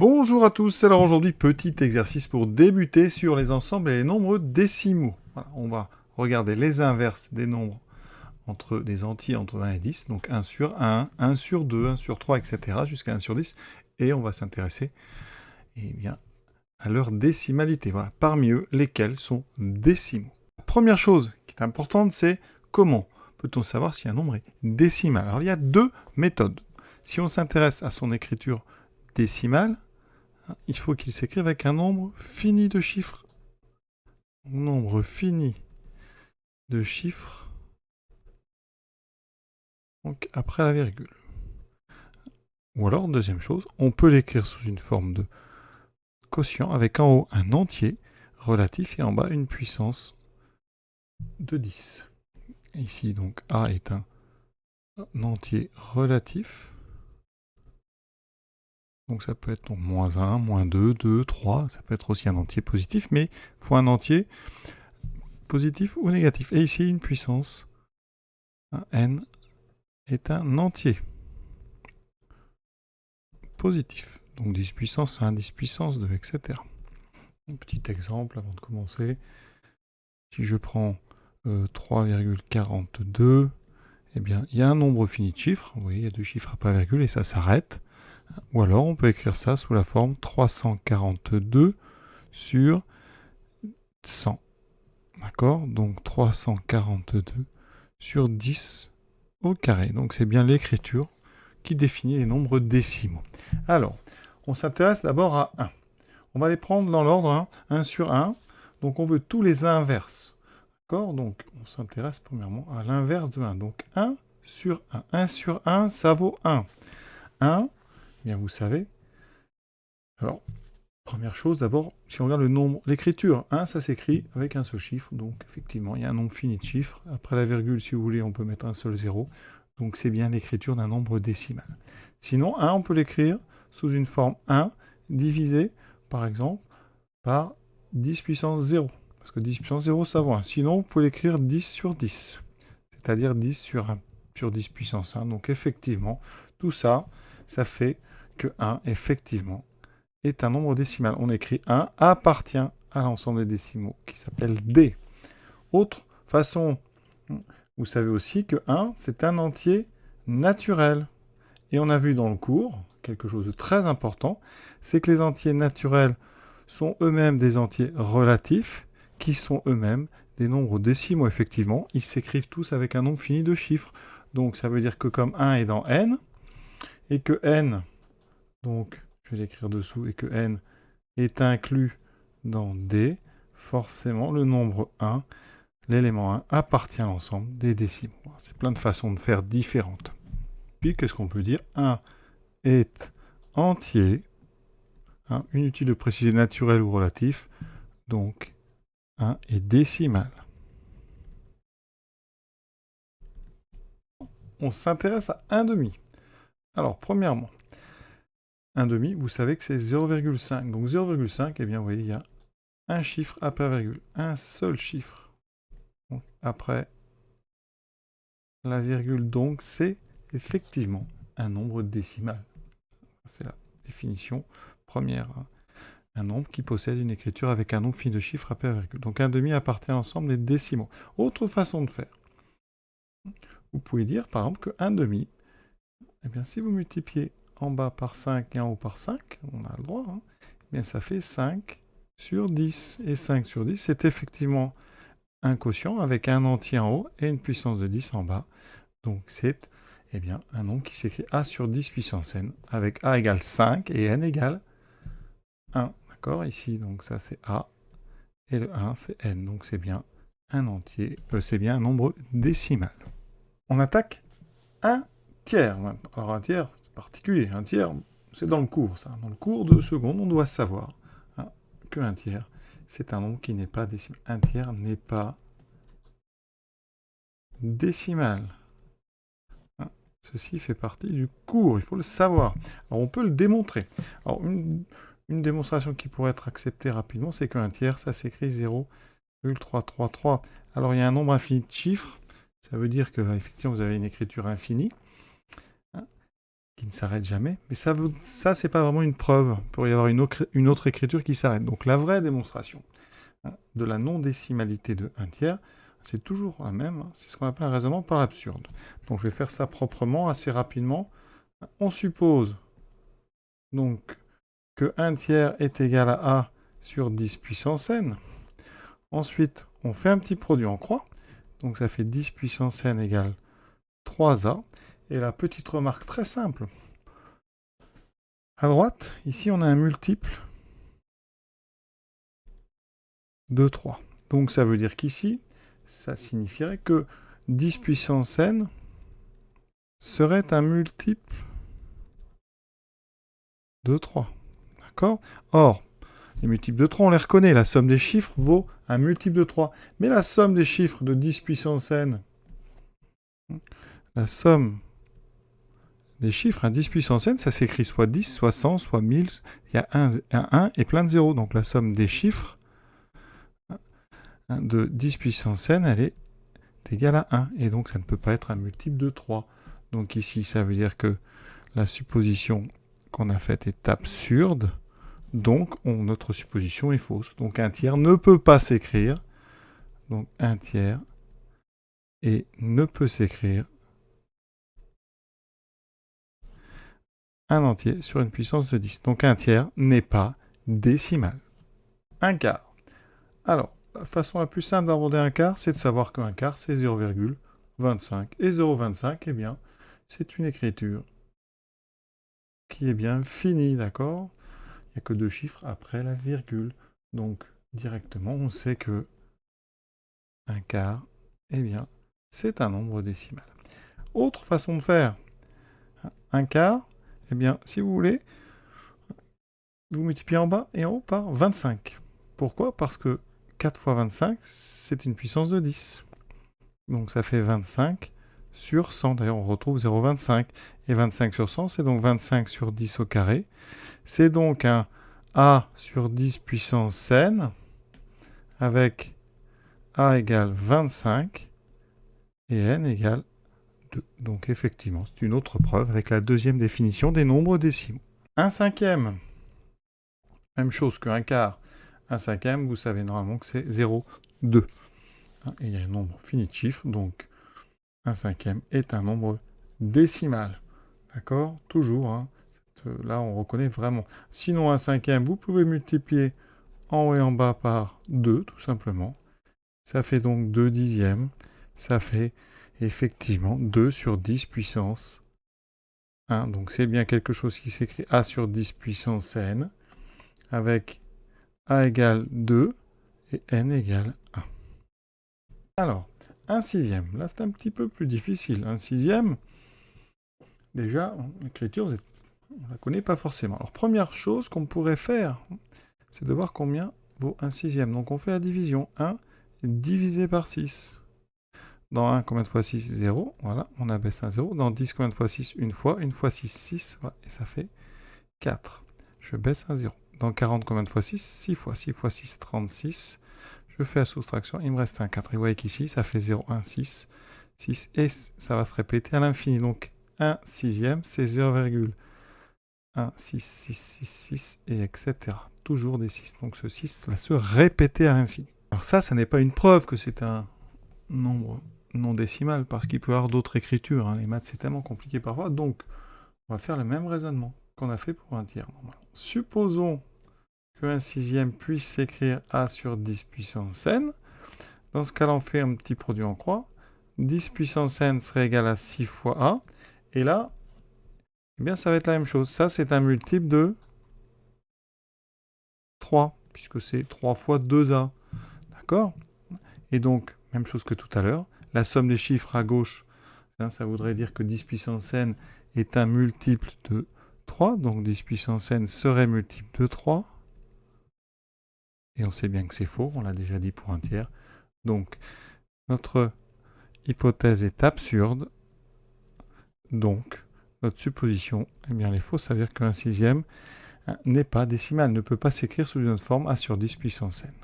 Bonjour à tous, alors aujourd'hui petit exercice pour débuter sur les ensembles et les nombres décimaux. Voilà, on va regarder les inverses des nombres entre des entiers entre 1 et 10, donc 1 sur 1, 1 sur 2, 1 sur 3, etc. jusqu'à 1 sur 10, et on va s'intéresser bien, à leur décimalité. Voilà, parmi eux, lesquels sont décimaux. La première chose qui est importante, c'est comment peut-on savoir si un nombre est décimal. Alors il y a deux méthodes. Si on s'intéresse à son écriture décimale, il faut qu'il s'écrive avec un nombre fini de chiffres. Nombre fini de chiffres, donc après la virgule. Ou alors, deuxième chose, on peut l'écrire sous une forme de quotient avec en haut un entier relatif et en bas une puissance de 10. Ici, donc, A est un entier relatif. Donc ça peut être donc moins 1, moins 2, 2, 3. Ça peut être aussi un entier positif, mais il faut un entier positif ou négatif. Et ici, une puissance, un n, est un entier positif. Donc 10 puissance 1, 10 puissance 2, etc. Un petit exemple avant de commencer. Si je prends 3,42, eh bien, il y a un nombre fini de chiffres. Vous voyez, il y a deux chiffres après la virgule et ça s'arrête. Ou alors, on peut écrire ça sous la forme 342 sur 100. D'accord? Donc 342 sur 10 au carré. Donc c'est bien l'écriture qui définit les nombres décimaux. Alors, on s'intéresse d'abord à 1. On va les prendre dans l'ordre 1 sur 1. Donc on veut tous les inverses. D'accord? Donc on s'intéresse premièrement à l'inverse de 1. Donc 1 sur 1. 1 sur 1, ça vaut 1. 1, bien vous savez. Alors, première chose, d'abord, si on regarde le nombre, l'écriture, 1, ça s'écrit avec un seul chiffre. Donc effectivement, il y a un nombre fini de chiffres. Après la virgule, si vous voulez, on peut mettre un seul 0. Donc c'est bien l'écriture d'un nombre décimal. Sinon, 1, on peut l'écrire sous une forme 1 divisé, par exemple, par 10 puissance 0. Parce que 10 puissance 0, ça vaut 1. Sinon, vous pouvez l'écrire 10 sur 10. C'est-à-dire 10 sur 1 sur 10 puissance 1. Donc effectivement, tout ça, ça fait que 1, effectivement, est un nombre décimal. On écrit 1 appartient à l'ensemble des décimaux, qui s'appelle D. Autre façon, vous savez aussi que 1, c'est un entier naturel. Et on a vu dans le cours, quelque chose de très important, c'est que les entiers naturels sont eux-mêmes des entiers relatifs, qui sont eux-mêmes des nombres décimaux, effectivement. Ils s'écrivent tous avec un nombre fini de chiffres. Donc ça veut dire que comme 1 est dans n, et que n, donc je vais l'écrire dessous, et que n est inclus dans D, forcément le nombre 1, l'élément 1, appartient à l'ensemble des décimaux. C'est plein de façons de faire différentes. Puis qu'est-ce qu'on peut dire? 1 est entier, inutile de préciser naturel ou relatif, donc 1 est décimal. On s'intéresse à 1 demi. Alors, premièrement, 1 demi, vous savez que c'est 0,5. Donc 0,5, eh bien, vous voyez, il y a un chiffre après la virgule, un seul chiffre. Donc, après la virgule, donc, c'est effectivement un nombre décimal. C'est la définition première. Un nombre qui possède une écriture avec un nombre fini de chiffres après la virgule. Donc 1 demi appartient à l'ensemble des décimaux. Autre façon de faire. Vous pouvez dire, par exemple, que 1 demi, eh bien, si vous multipliez en bas par 5 et en haut par 5, on a le droit, eh bien, ça fait 5 sur 10. Et 5 sur 10, c'est effectivement un quotient avec un entier en haut et une puissance de 10 en bas. Donc c'est bien, un nombre qui s'écrit A sur 10 puissance n, avec A égale 5 et n égale 1. D'accord? Ici, donc ça c'est A, et le 1 c'est n. Donc c'est bien un entier, c'est bien un nombre décimal. On attaque un tiers maintenant. Alors un tiers, c'est particulier. Un tiers, c'est dans le cours, ça. Dans le cours de seconde, on doit savoir qu'un tiers, c'est un nombre qui n'est pas décimal. Un tiers n'est pas décimal. Ceci fait partie du cours, il faut le savoir. Alors on peut le démontrer. Alors une démonstration qui pourrait être acceptée rapidement, c'est qu'un tiers, ça s'écrit 0,333. Alors il y a un nombre infini de chiffres, ça veut dire que effectivement vous avez une écriture infinie, qui ne s'arrête jamais. Mais ça, c'est pas vraiment une preuve. Il pourrait y avoir une autre écriture qui s'arrête. Donc la vraie démonstration de la non-décimalité de 1 tiers, c'est toujours la même. C'est ce qu'on appelle un raisonnement par l'absurde. Donc je vais faire ça proprement, assez rapidement. On suppose donc que 1 tiers est égal à A sur 10 puissance n. Ensuite, on fait un petit produit en croix. Donc ça fait 10 puissance n égale 3A. Et la petite remarque très simple. À droite, ici, on a un multiple de 3. Donc ça veut dire qu'ici, ça signifierait que 10 puissance n serait un multiple de 3. D'accord? Or, les multiples de 3, on les reconnaît. La somme des chiffres vaut un multiple de 3. Mais la somme des chiffres de 10 puissance n, la somme des chiffres, 10 puissance n, ça s'écrit soit 10, soit 100, soit 1000. Il y a un 1 et plein de zéros. Donc la somme des chiffres de 10 puissance n, elle est égale à 1. Et donc ça ne peut pas être un multiple de 3. Donc ici, ça veut dire que la supposition qu'on a faite est absurde. Donc notre supposition est fausse. Donc 1 tiers ne peut pas s'écrire. Donc 1 tiers et ne peut s'écrire un entier sur une puissance de 10. Donc 1 tiers n'est pas décimal. 1 quart. Alors, la façon la plus simple d'aborder un quart, c'est de savoir qu'un quart, c'est 0,25. Et 0,25, eh bien, c'est une écriture qui est bien finie, d'accord? Il n'y a que 2 chiffres après la virgule. Donc, directement, on sait que un quart, eh bien, c'est un nombre décimal. Autre façon de faire, un quart, eh bien, si vous voulez, vous multipliez en bas et en haut par 25. Pourquoi? Parce que 4 fois 25, c'est une puissance de 10. Donc ça fait 25 sur 100. D'ailleurs, on retrouve 0,25. Et 25 sur 100, c'est donc 25 sur 10 au carré. C'est donc un A sur 10 puissance n, avec A égale 25 et n égale 2. Donc effectivement, c'est une autre preuve avec la deuxième définition des nombres décimaux. 1 cinquième. Même chose qu'un quart. 1 cinquième, vous savez normalement que c'est 0,2. Et il y a un nombre fini de chiffres, donc 1 cinquième est un nombre décimal. D'accord? Toujours. Hein. Là, on reconnaît vraiment. Sinon, 1 cinquième, vous pouvez multiplier en haut et en bas par 2, tout simplement. Ça fait donc 2 dixièmes. Ça fait effectivement 2 sur 10 puissance 1. Donc c'est bien quelque chose qui s'écrit A sur 10 puissance n, avec A égale 2 et n égale 1. Alors, 1 sixième. Là, c'est un petit peu plus difficile. 1 sixième, déjà, l'écriture, on ne la connaît pas forcément. Alors, première chose qu'on pourrait faire, c'est de voir combien vaut 1 sixième. Donc, on fait la division. 1 divisé par 6. Dans 1, combien de fois 6? 0. Voilà, on abaisse un 0. Dans 10, combien de fois 6? Une fois. Une fois 6, 6. Voilà, et ça fait 4. Je baisse un 0. Dans 40, combien de fois 6? 6 fois. 6 fois 6, 36. Je fais la soustraction, il me reste un 4. Et vous voyez qu'ici, ça fait 0, 1, 6. 6, et ça va se répéter à l'infini. Donc 1 sixième, c'est 0,1, 6, 6, 6, 6, et etc. Toujours des 6. Donc ce 6 va se répéter à l'infini. Alors ça n'est pas une preuve que c'est un nombre non décimal, parce qu'il peut y avoir d'autres écritures. Hein. Les maths, c'est tellement compliqué parfois. Donc, on va faire le même raisonnement qu'on a fait pour un tiers. Supposons que 1 sixième puisse s'écrire A sur 10 puissance n. Dans ce cas-là, on fait un petit produit en croix. 10 puissance n serait égal à 6 fois A. Et là, eh bien, ça va être la même chose. Ça, c'est un multiple de 3, puisque c'est 3 fois 2A. D'accord? Et donc, même chose que tout à l'heure. La somme des chiffres à gauche, ça voudrait dire que 10 puissance n est un multiple de 3. Donc 10 puissance n serait multiple de 3. Et on sait bien que c'est faux, on l'a déjà dit pour un tiers. Donc, notre hypothèse est absurde. Donc, notre supposition, eh bien, elle est fausse. Ça veut dire qu'un sixième n'est pas décimal, ne peut pas s'écrire sous une autre forme A sur 10 puissance n.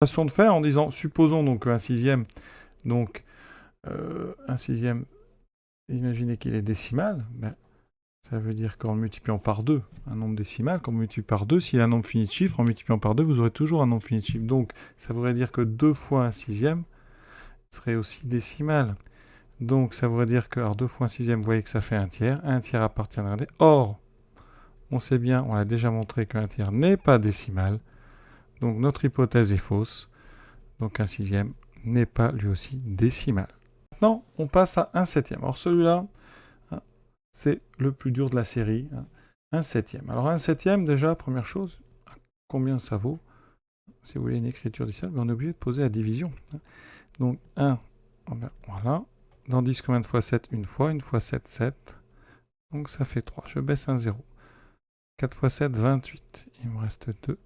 Façon de faire en disant, supposons donc qu'un sixième, donc un sixième imaginez qu'il est décimal, ben, ça veut dire qu'en le multipliant par 2, un nombre décimal, quand on multiplie par 2, s'il y a un nombre fini de chiffres, en multipliant par 2, vous aurez toujours un nombre fini de chiffres. Donc, ça voudrait dire que 2 fois un sixième serait aussi décimal. Donc, ça voudrait dire que, alors 2 fois un sixième, vous voyez que ça fait un tiers appartiendra à D. Or, on sait bien, on l'a déjà montré qu'un tiers n'est pas décimal. Donc, notre hypothèse est fausse. Donc, un sixième n'est pas lui aussi décimal. Maintenant, on passe à un septième. Alors, celui-là, c'est le plus dur de la série. Un septième. Alors, un septième, déjà, première chose, combien ça vaut? Si vous voulez une écriture décimale, on est obligé de poser la division. Donc, 1, voilà. Dans 10, combien de fois 7? Une fois 7, 7. Donc, ça fait 3. Je baisse un 0. 4 fois 7, 28. Il me reste 2.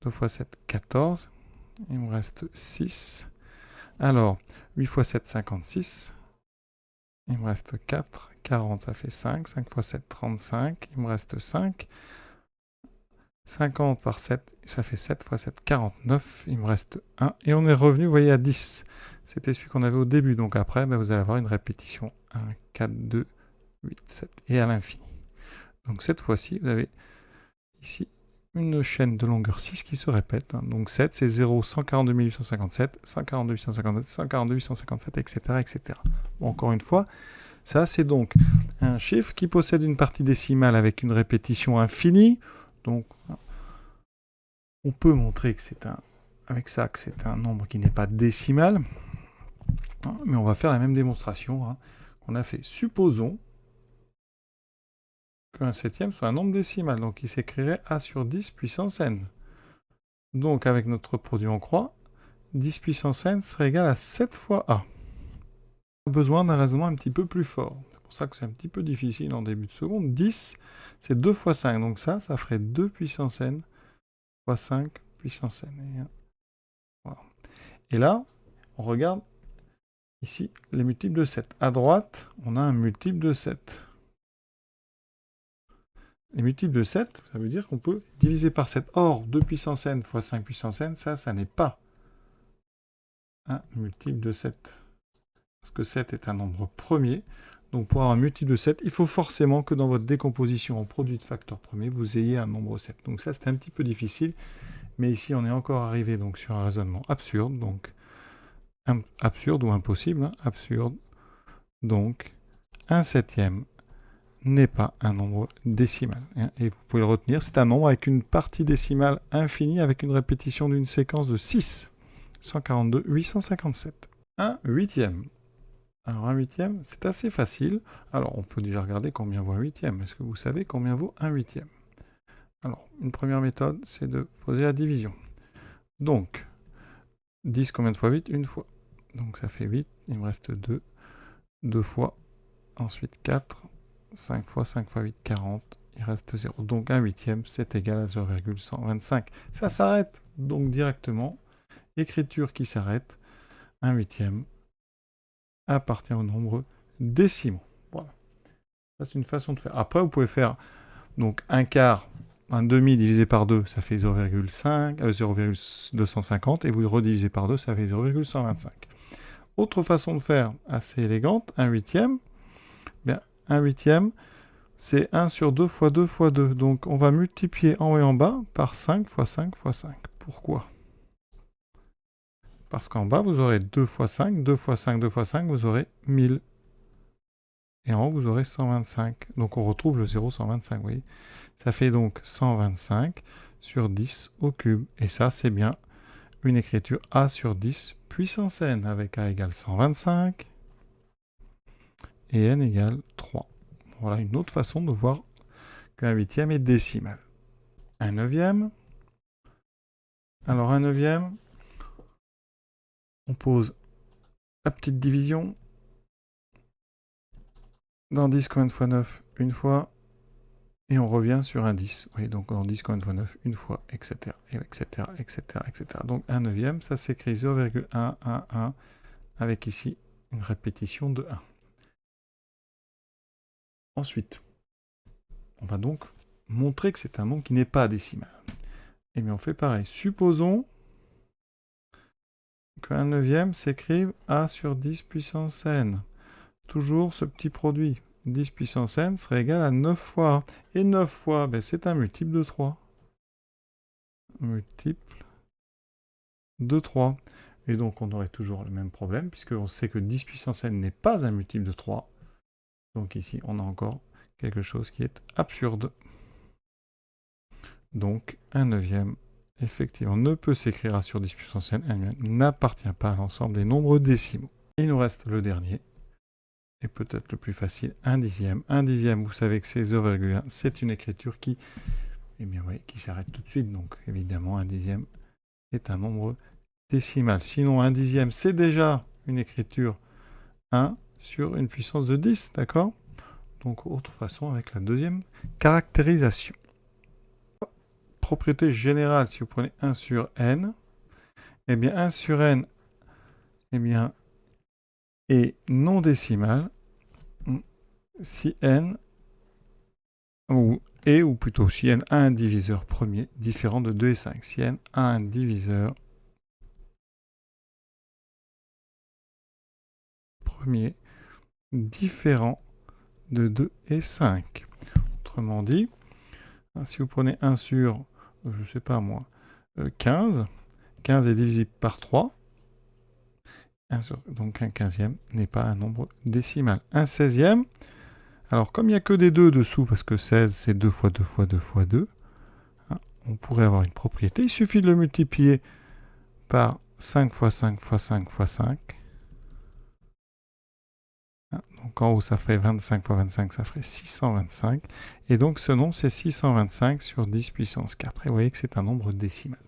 2 fois 7, 14. Il me reste 6. Alors, 8 fois 7, 56. Il me reste 4. 40, ça fait 5. 5 fois 7, 35. Il me reste 5. 50 par 7, ça fait 7 fois 7, 49. Il me reste 1. Et on est revenu, vous voyez, à 10. C'était celui qu'on avait au début. Donc après, vous allez avoir une répétition. 1, 4, 2, 8, 7. Et à l'infini. Donc cette fois-ci, vous avez ici une chaîne de longueur 6 qui se répète. Donc 7, c'est 0, 142 857, 142 857, 142 857, etc. etc. Bon, encore une fois, ça c'est donc un chiffre qui possède une partie décimale avec une répétition infinie. Donc on peut montrer que c'est un nombre qui n'est pas décimal. Mais on va faire la même démonstration qu'on a fait. Supposons qu'un septième soit un nombre décimal, donc il s'écrirait a sur 10 puissance n. Donc avec notre produit en croix, 10 puissance n serait égal à 7 fois a. On a besoin d'un raisonnement un petit peu plus fort. C'est pour ça que c'est un petit peu difficile en début de seconde. 10, c'est 2 fois 5, donc ça ferait 2 puissance n fois 5 puissance n. Et, voilà. Et là, on regarde ici les multiples de 7. À droite, on a un multiple de 7. Les multiples de 7, ça veut dire qu'on peut diviser par 7. Or, 2 puissance n fois 5 puissance n, ça n'est pas un multiple de 7. Parce que 7 est un nombre premier. Donc pour avoir un multiple de 7, il faut forcément que dans votre décomposition en produit de facteurs premiers, vous ayez un nombre 7. Donc ça, c'est un petit peu difficile. Mais ici, on est encore arrivé donc, sur un raisonnement absurde. Donc, absurde ou impossible. Absurde. Donc, un septième n'est pas un nombre décimal. Et vous pouvez le retenir, c'est un nombre avec une partie décimale infinie avec une répétition d'une séquence de 6. 142, 857. Un huitième. Alors un huitième, c'est assez facile. Alors on peut déjà regarder combien vaut un huitième. Est-ce que vous savez combien vaut un huitième? Alors une première méthode, c'est de poser la division. Donc 10 combien de fois 8? Une fois. Donc ça fait 8, il me reste 2. 2 fois, ensuite 4. 5 fois 8, 40. Il reste 0. Donc un huitième, c'est égal à 0,125. Ça s'arrête donc directement. Écriture qui s'arrête. Un huitième appartient au nombre décimaux. Voilà. Ça, c'est une façon de faire. Après, vous pouvez faire donc un quart, un demi divisé par 2, ça fait 0,250. Et vous redivisez par 2, ça fait 0,125. Autre façon de faire, assez élégante, un huitième. Bien, un huitième, c'est 1 sur 2 fois 2 fois 2. Donc, on va multiplier en haut et en bas par 5 fois 5 fois 5. Pourquoi? Parce qu'en bas, vous aurez 2 fois 5, 2 fois 5, 2 fois 5, vous aurez 1000. Et en haut, vous aurez 125. Donc, on retrouve le 0,125, vous voyez. Ça fait donc 125 sur 10 au cube. Et ça, c'est bien une écriture a sur 10 puissance n, avec a égale 125 et n égale 3. Voilà une autre façon de voir qu'un huitième est décimal. Un neuvième. Alors, un neuvième, on pose la petite division. Dans 10, combien de fois 9? Une fois. Et on revient sur un 10. Oui, donc dans 10, combien de fois 9? Une fois, etc. etc., etc., etc. Donc un neuvième, ça s'écrit 0,111 avec ici une répétition de 1. Ensuite, on va donc montrer que c'est un nombre qui n'est pas décimal. Et bien on fait pareil. Supposons qu'un neuvième s'écrive a sur 10 puissance n. toujours ce petit produit. 10 puissance n serait égal à 9 fois. Et 9 fois, ben, c'est un multiple de 3. Multiple de 3. Et donc, on aurait toujours le même problème, puisqu'on sait que 10 puissance n n'est pas un multiple de 3. Donc ici, on a encore quelque chose qui est absurde. Donc, un neuvième, effectivement, ne peut s'écrire à sur 10 puissance n, n'appartient pas à l'ensemble des nombres décimaux. Il nous reste le dernier, et peut-être le plus facile, un dixième. Un dixième, vous savez que c'est 0,1, c'est une écriture qui, eh bien, oui, qui s'arrête tout de suite. Donc, évidemment, un dixième est un nombre décimal. Sinon, un dixième, c'est déjà une écriture 1 sur une puissance de 10, d'accord? Donc, autre façon avec la deuxième caractérisation. Propriété générale, si vous prenez 1 sur n, eh bien 1 sur n, eh bien, est non décimal si n, ou plutôt si n a un diviseur premier différent de 2 et 5. Si n a un diviseur premier différent de 2 et 5. Autrement dit, si vous prenez 1 sur, je ne sais pas moi, 15, 15 est divisible par 3, donc un 15e n'est pas un nombre décimal. Un 16e, alors comme il n'y a que des 2 dessous, parce que 16 c'est 2 fois 2 fois 2 fois 2, hein, on pourrait avoir une propriété. Il suffit de le multiplier par 5 fois 5 fois 5 fois 5. Donc en haut, ça fait 25 fois 25, ça ferait 625. Et donc ce nombre, c'est 625 sur 10 puissance 4. Et vous voyez que c'est un nombre décimal.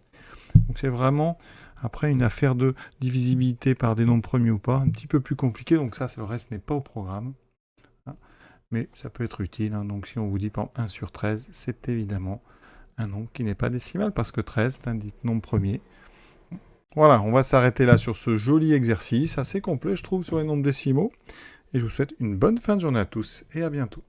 Donc c'est vraiment, après, une affaire de divisibilité par des nombres premiers ou pas, un petit peu plus compliqué. Donc ça, le reste n'est pas au programme. Mais ça peut être utile. Donc si on vous dit, par exemple, 1 sur 13, c'est évidemment un nombre qui n'est pas décimal, parce que 13, c'est un nombre premier. Voilà, on va s'arrêter là sur ce joli exercice, assez complet, je trouve, sur les nombres décimaux. Et je vous souhaite une bonne fin de journée à tous et à bientôt.